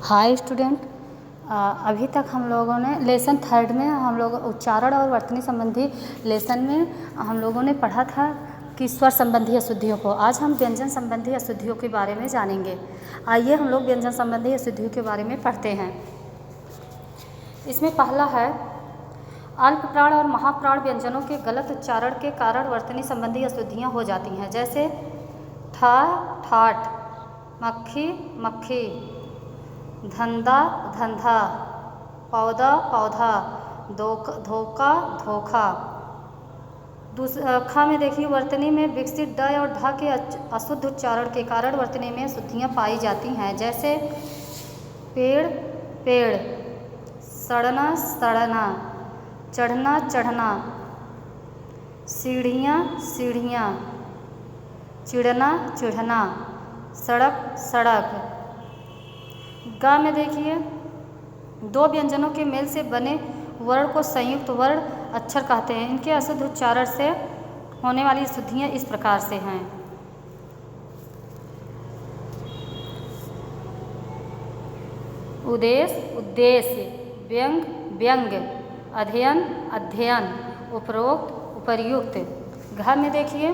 Hi student, अभी तक हम लोगों ने लेसन थर्ड में हम लोग उच्चारण और वर्तनी संबंधी लेसन में हम लोगों ने पढ़ा था कि स्वर संबंधी अशुद्धियों को। आज हम व्यंजन संबंधी अशुद्धियों के बारे में जानेंगे। आइए हम लोग व्यंजन संबंधी अशुद्धियों के बारे में पढ़ते हैं। इसमें पहला है अल्प प्राण और महाप्राण व्यंजनों के गलत उच्चारण के कारण वर्तनी संबंधी अशुद्धियाँ हो जाती हैं, जैसे ठा ठाठ, मक्खी मक्खी, धंधा धंधा, पौधा पौधा, धोखा धोखा। ख में देखिए वर्तनी में विकसित ड और ढ के अशुद्ध उच्चारण के कारण वर्तनी में अशुद्धियाँ पाई जाती हैं, जैसे पेड़ पेड़, सड़ना सड़ना, चढ़ना चढ़ना, सीढ़ियाँ सीढ़ियाँ, चिढ़ना चिढ़ना, सड़क सड़क। ग में देखिए दो व्यंजनों के मेल से बने वर्ण को संयुक्त वर्ण अक्षर कहते हैं। इनके अशुद्ध उच्चारण से होने वाली अशुद्धियाँ इस प्रकार से हैं। उद्देश्य उद्देश्य, व्यंग व्यंग, अध्ययन अध्ययन, उपरोक्त उपर्युक्त। घ में देखिए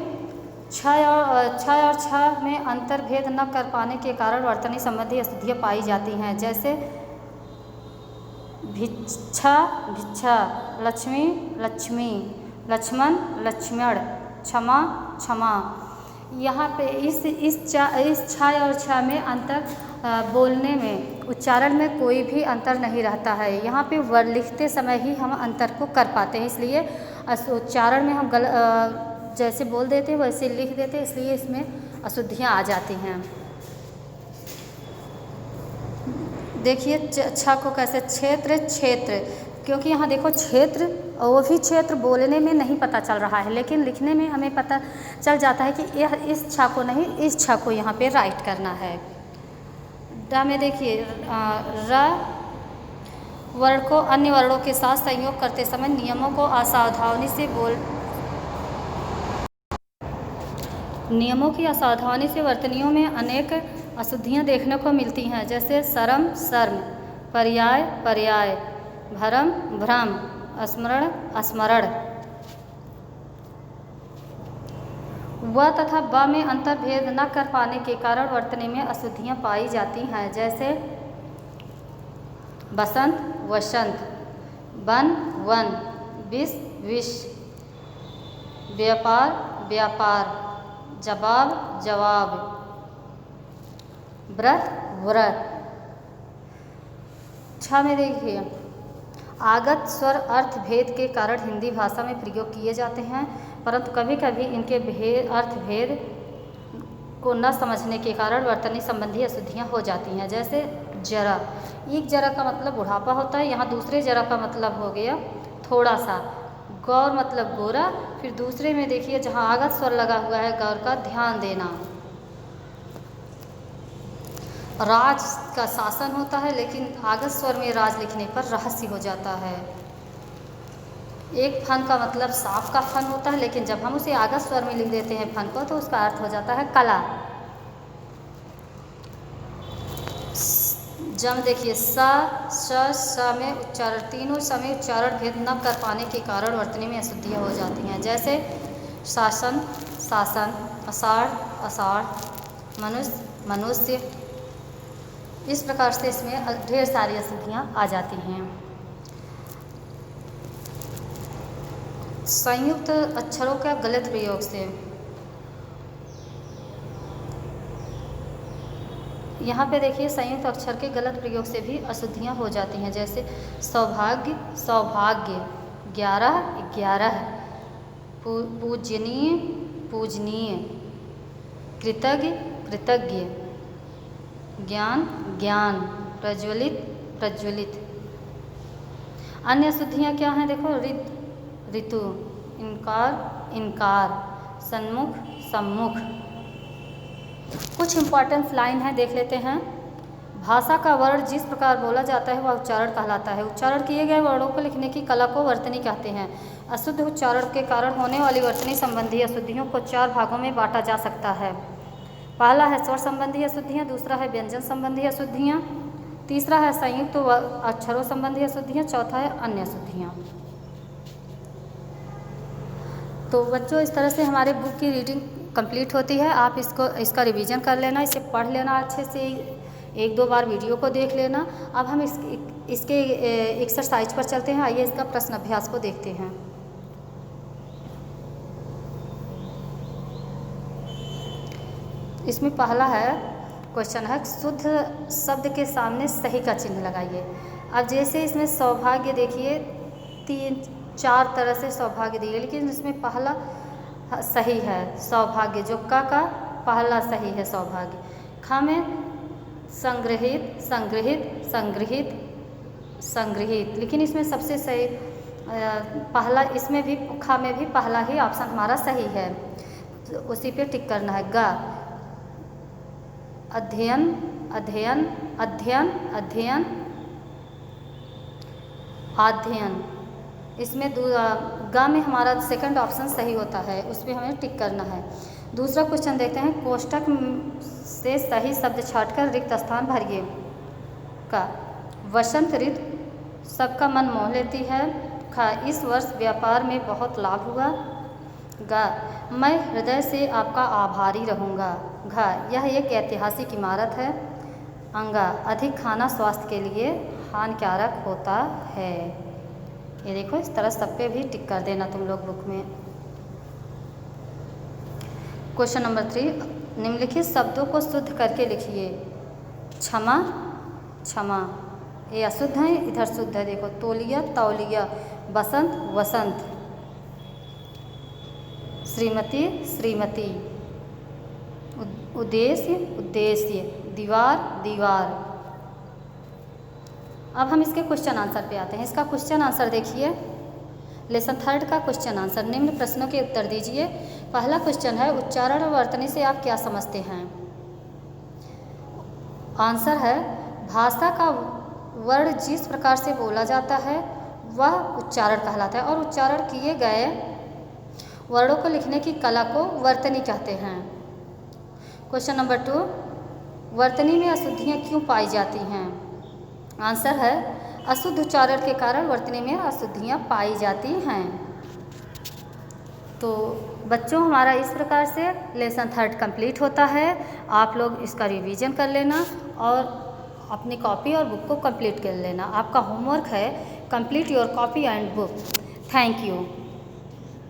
छ और छ में अंतर्भेद न कर पाने के कारण वर्तनी संबंधी अशुद्धियाँ पाई जाती हैं, जैसे भिक्षा भिक्षा, लक्ष्मी लक्ष्मी, लक्ष्मण लक्ष्मण, क्षमा क्षमा। यहाँ पे इस छ और छ में अंतर बोलने में उच्चारण में कोई भी अंतर नहीं रहता है। यहाँ पे वर्ण लिखते समय ही हम अंतर को कर पाते हैं, इसलिए उच्चारण में हम जैसे बोल देते हैं वैसे लिख देते हैं, इसलिए इसमें अशुद्धियाँ आ जाती हैं। देखिए छ को कैसे क्षेत्र क्षेत्र, क्योंकि यहाँ देखो क्षेत्र और वो भी क्षेत्र बोलने में नहीं पता चल रहा है, लेकिन लिखने में हमें पता चल जाता है कि यह इस छ को नहीं इस छ को यहाँ पे राइट करना है। ड में देखिए र वर्ण को अन्य वर्णों के साथ संयोग करते समय नियमों को असावधानी से वर्तनियों में अनेक अशुद्धियाँ देखने को मिलती हैं, जैसे शर्म शर्म, पर्याय पर्याय, भ्रम भ्रम, स्मरण स्मरण। व तथा ब में अंतर्भेद न कर पाने के कारण वर्तनी में अशुद्धियाँ पाई जाती हैं, जैसे बसंत वसंत, वन वन, विष विष, व्यापार व्यापार, जवाब जवाब, व्रत व्रत। छ में देखिए आगत स्वर अर्थ भेद के कारण हिंदी भाषा में प्रयोग किए जाते हैं, परंतु कभी कभी इनके अर्थ भेद को न समझने के कारण वर्तनी संबंधी अशुद्धियाँ हो जाती हैं, जैसे जरा। एक जरा का मतलब बुढ़ापा होता है, यहाँ दूसरे जरा का मतलब हो गया थोड़ा सा। गौर मतलब गोरा, फिर दूसरे में देखिए जहाँ आगत स्वर लगा हुआ है गौर का ध्यान देना। राज का शासन होता है, लेकिन आगत स्वर में राज लिखने पर रहस्य हो जाता है। एक फन का मतलब सांप का फन होता है, लेकिन जब हम उसे आगत स्वर में लिख देते हैं फन को तो उसका अर्थ हो जाता है कला। जम देखिए स में उच्चारण, तीनों समय उच्चारण भेद न कर पाने के कारण वर्तनी में अशुद्धियाँ हो जाती हैं, जैसे शासन शासन, अषाढ़ अषाढ़, मनुष्य मनुष्य। इस प्रकार से इसमें ढेर सारी अशुद्धियाँ आ जाती हैं। संयुक्त अक्षरों का गलत प्रयोग से यहाँ पे देखिए संयुक्त अक्षर के गलत प्रयोग से भी अशुद्धियाँ हो जाती हैं, जैसे सौभाग्य सौभाग्य, 11 11, पूजनीय पूजनीय, कृतज्ञ कृतज्ञ, ज्ञान ज्ञान, प्रज्वलित प्रज्वलित। अन्य अशुद्धियाँ क्या हैं देखो ऋतु, इनकार इनकार, सन्मुख सम्मुख। कुछ इम्पॉर्टेंट लाइन है, देख लेते हैं। भाषा का वर्ण जिस प्रकार बोला जाता है वह उच्चारण कहलाता है। उच्चारण किए गए वर्णों को लिखने की कला को वर्तनी कहते हैं। अशुद्ध उच्चारण के कारण होने वाली वर्तनी संबंधी अशुद्धियों को 4 भागों में बांटा जा सकता है। पहला है स्वर संबंधी अशुद्धियाँ, दूसरा है व्यंजन संबंधी अशुद्धियाँ, तीसरा है संयुक्त अक्षरों संबंधी अशुद्धियाँ, चौथा है अन्य अशुद्धियाँ। तो बच्चों इस तरह से हमारे बुक की रीडिंग कंप्लीट होती है। आप इसका रिवीजन कर लेना, इसे पढ़ लेना अच्छे से, 1-2 बार वीडियो को देख लेना। अब हम इसके एक्सरसाइज पर चलते हैं। आइए इसका प्रश्न अभ्यास को देखते हैं। इसमें पहला है क्वेश्चन है शुद्ध शब्द के सामने सही का चिन्ह लगाइए। अब जैसे इसमें सौभाग्य देखिए 3-4 तरह से सौभाग्य दिए, लेकिन इसमें पहला सही है सौभाग्य, जो का पहला सही है सौभाग्य। खा में संग्रहित, संग्रहित, संग्रहित, संग्रहित, लेकिन इसमें सबसे सही पहला, इसमें भी खा में भी पहला ही ऑप्शन हमारा सही है, तो उसी पे टिक करना है। गा अध्ययन, अध्ययन, अध्ययन, अध्ययन, अध्ययन, इसमें गा में हमारा सेकंड ऑप्शन सही होता है, उस पर हमें टिक करना है। दूसरा क्वेश्चन देखते हैं, कोष्ठक से सही शब्द छांटकर रिक्त स्थान भरिए। का वसंत ऋतु सबका मन मोह लेती है। खा इस वर्ष व्यापार में बहुत लाभ हुआ। गा मैं हृदय से आपका आभारी रहूँगा। घा यह एक ऐतिहासिक इमारत है। अंगा अधिक खाना स्वास्थ्य के लिए हानिकारक होता है। ये देखो इस तरह सब पे भी टिक कर देना तुम लोग बुक में। क्वेश्चन नंबर 3, निम्नलिखित शब्दों को शुद्ध करके लिखिए। क्षमा, क्षमा, ये अशुद्ध है, इधर शुद्ध है। देखो तौलिया, तौलिया, बसंत, वसंत, श्रीमती, श्रीमती, उद्देश्य, उद्देश्य, दीवार, दीवार। अब हम इसके क्वेश्चन आंसर पे आते हैं। इसका क्वेश्चन आंसर देखिए, लेसन 3 का क्वेश्चन आंसर। निम्न प्रश्नों के उत्तर दीजिए। पहला क्वेश्चन है उच्चारण और वर्तनी से आप क्या समझते हैं। आंसर है भाषा का वर्ण जिस प्रकार से बोला जाता है वह उच्चारण कहलाता है, और उच्चारण किए गए वर्णों को लिखने की कला को वर्तनी कहते हैं। क्वेश्चन नंबर 2, वर्तनी में अशुद्धियाँ क्यों पाई जाती हैं। आंसर है अशुद्ध उच्चारण के कारण वर्तनी में अशुद्धियाँ पाई जाती हैं। तो बच्चों हमारा इस प्रकार से लेसन 3 कंप्लीट होता है। आप लोग इसका रिवीजन कर लेना और अपनी कॉपी और बुक को कंप्लीट कर लेना। आपका होमवर्क है complete your copy and book. Thank you.